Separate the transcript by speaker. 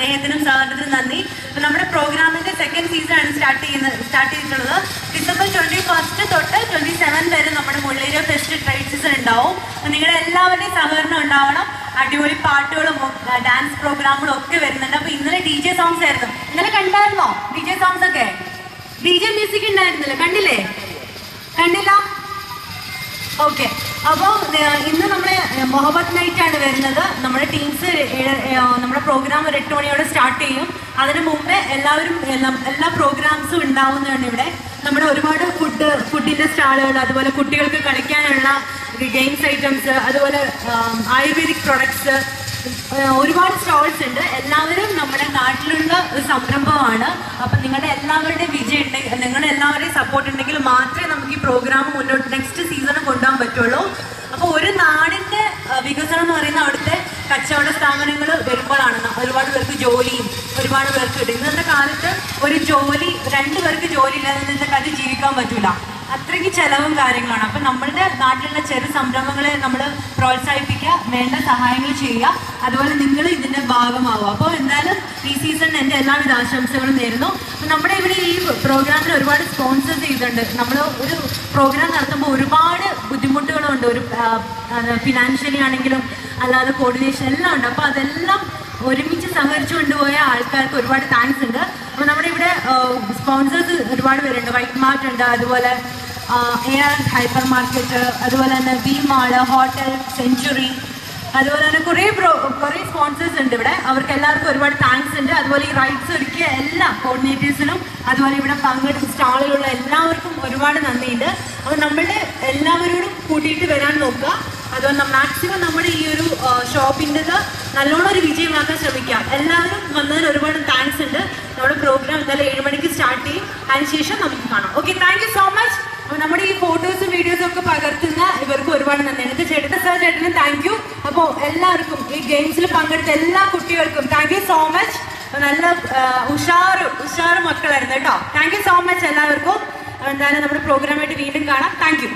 Speaker 1: സ്നേഹത്തിനും സഹകരണത്തിനും നന്ദി. അപ്പോൾ നമ്മുടെ പ്രോഗ്രാമിൻ്റെ സെക്കൻഡ് സീസണാണ് സ്റ്റാർട്ട് ചെയ്തിട്ടുള്ളത്. ഡിസംബർ 21 തൊട്ട് 27 വരെ നമ്മുടെ മുള്ളേരിയ ഫെസ്റ്റ് ട്രേഡ് സീസൺ ഉണ്ടാവും. അപ്പോൾ നിങ്ങളുടെ എല്ലാവരുടെയും സഹകരണം ഉണ്ടാവണം. അടിപൊളി പാട്ടുകളും ഡാൻസ് പ്രോഗ്രാമുകളും ഒക്കെ വരുന്നുണ്ട്. അപ്പോൾ ഇന്നലെ DJ സോങ്സ് ആയിരുന്നു. ഇന്നലെ കണ്ടായിരുന്നോ DJ സോങ്സ് ഒക്കെ? DJ മ്യൂസിക് ഉണ്ടായിരുന്നില്ല, കണ്ടില്ലേ? കണ്ടില്ല? ഓക്കെ. അപ്പോൾ ഇന്ന് നമ്മുടെ മൊഹബത്ത് നൈറ്റാണ് വരുന്നത്. നമ്മുടെ ടീംസ് നമ്മുടെ പ്രോഗ്രാം ഒരു 8 മണിയോടെ സ്റ്റാർട്ട് ചെയ്യും. അതിന് മുമ്പേ എല്ലാവരും എല്ലാ പ്രോഗ്രാംസും ഉണ്ടാവുന്നതാണ് ഇവിടെ. നമ്മുടെ ഒരുപാട് ഫുഡിൻ്റെ സ്റ്റാളുകൾ, അതുപോലെ കുട്ടികൾക്ക് കളിക്കാനുള്ള ഗെയിംസ് ഐറ്റംസ്, അതുപോലെ ആയുർവേദിക് പ്രൊഡക്ട്സ്, ഒരുപാട് സ്റ്റോൾസ് ഉണ്ട്. എല്ലാവരും നമ്മുടെ നാട്ടിലുള്ള ഒരു സംരംഭമാണ്. അപ്പം നിങ്ങളുടെ എല്ലാവരുടെയും വിജയം ഉണ്ടെങ്കിൽ, നിങ്ങളുടെ എല്ലാവരുടെയും സപ്പോർട്ട് ഉണ്ടെങ്കിൽ മാത്രമേ നമുക്ക് ഈ പ്രോഗ്രാം മുന്നോട്ട് നെക്സ്റ്റ് സീസണ് കൊണ്ടുപോകാൻ പറ്റുള്ളൂ. അപ്പോൾ ഒരു നാടിൻ്റെ വികസനം എന്ന് പറയുന്ന അവിടുത്തെ കച്ചവട സ്ഥാപനങ്ങൾ വരുമ്പോഴാണ് ഒരുപാട് പേർക്ക് ജോലിയും ഒരുപാട് പേർക്ക് കിട്ടും. ഇന്നത്തെ കാലത്ത് ഒരു ജോലി 2 പേർക്ക് ജോലി ഇല്ലാതെ ഇന്നത്തെ കാലത്ത് ജീവിക്കാൻ പറ്റില്ല. അത്രയ്ക്ക് ചിലവും കാര്യങ്ങളാണ്. അപ്പം നമ്മളുടെ നാട്ടിലുള്ള ചെറു സംരംഭങ്ങളെ നമ്മൾ പ്രോത്സാഹിപ്പിക്കുക, വേണ്ട സഹായങ്ങൾ ചെയ്യുക, അതുപോലെ നിങ്ങൾ ഇതിൻ്റെ ഭാഗമാവുക. അപ്പോൾ എന്തായാലും ഈ സീസണിന് എൻ്റെ എല്ലാവിധ ആശംസകളും നേരുന്നു. അപ്പം നമ്മുടെ ഇവിടെ ഈ പ്രോഗ്രാമിന് ഒരുപാട് സ്പോൺസേഴ്സ് ചെയ്തിട്ടുണ്ട്. നമ്മൾ ഒരു പ്രോഗ്രാം നടത്തുമ്പോൾ ഒരുപാട് ബുദ്ധിമുട്ടുകളുണ്ട്. ഒരു ഫിനാൻഷ്യലി ആണെങ്കിലും അല്ലാതെ കോർഡിനേഷൻ എല്ലാം ഉണ്ട്. അപ്പോൾ അതെല്ലാം ഒരുമിച്ച് സഹകരിച്ചു കൊണ്ടുപോയ ആൾക്കാർക്ക് ഒരുപാട് താങ്ക്സ് ഉണ്ട്. അപ്പോൾ നമ്മുടെ ഇവിടെ സ്പോൺസേഴ്സ് ഒരുപാട് പേരുണ്ട്. വൈറ്റ് മാർട്ട് ഉണ്ട്, അതുപോലെ AR ഹൈപ്പർ മാർക്കറ്റ്, അതുപോലെ തന്നെ വി മാള്, ഹോട്ടൽ സെഞ്ച്വറി, അതുപോലെ തന്നെ കുറേ സ്പോൺസേഴ്സ് ഉണ്ട് ഇവിടെ. അവർക്ക് എല്ലാവർക്കും ഒരുപാട് താങ്ക്സ് ഉണ്ട്. അതുപോലെ ഈ റൈറ്റ്സ് ഒരുക്കിയ എല്ലാ കോർഡിനേറ്റേഴ്സിനും, അതുപോലെ ഇവിടെ പങ്കെടുത്ത സ്റ്റാളിലുള്ള എല്ലാവർക്കും ഒരുപാട് നന്ദിയുണ്ട്. അപ്പോൾ നമ്മളുടെ എല്ലാവരോടും കൂട്ടിയിട്ട് വരാൻ നോക്കുക. അതുപോലെ മാക്സിമം നമ്മുടെ ഈ ഒരു ഷോപ്പിൻ്റെത് നല്ലോണം ഒരു വിജയമാക്കാൻ ശ്രമിക്കാം. എല്ലാവരും വന്നതിന് ഒരുപാട് താങ്ക്സ് ഉണ്ട്. നമ്മുടെ പ്രോഗ്രാം എന്തായാലും 7 മണിക്ക് സ്റ്റാർട്ട് ചെയ്യും. അതിനുശേഷം നമുക്ക് കാണാം. Okay, thank you so much. അപ്പോൾ നമ്മുടെ ഈ ഫോട്ടോസും വീഡിയോസും ഒക്കെ പകർത്തുന്ന ഇവർക്ക് ഒരുപാട് നന്ദി. എൻ്റെ ചേട്ടനും താങ്ക് യു. അപ്പോൾ എല്ലാവർക്കും ഈ ഗെയിംസിൽ പങ്കെടുത്ത എല്ലാ കുട്ടികൾക്കും താങ്ക് യു സോ മച്ച്. നല്ല ഉഷാറ് മക്കളായിരുന്നു കേട്ടോ. താങ്ക് യു സോ മച്ച് എല്ലാവർക്കും. എന്തായാലും നമ്മുടെ പ്രോഗ്രാമായിട്ട് വീണ്ടും കാണാം. Thank you.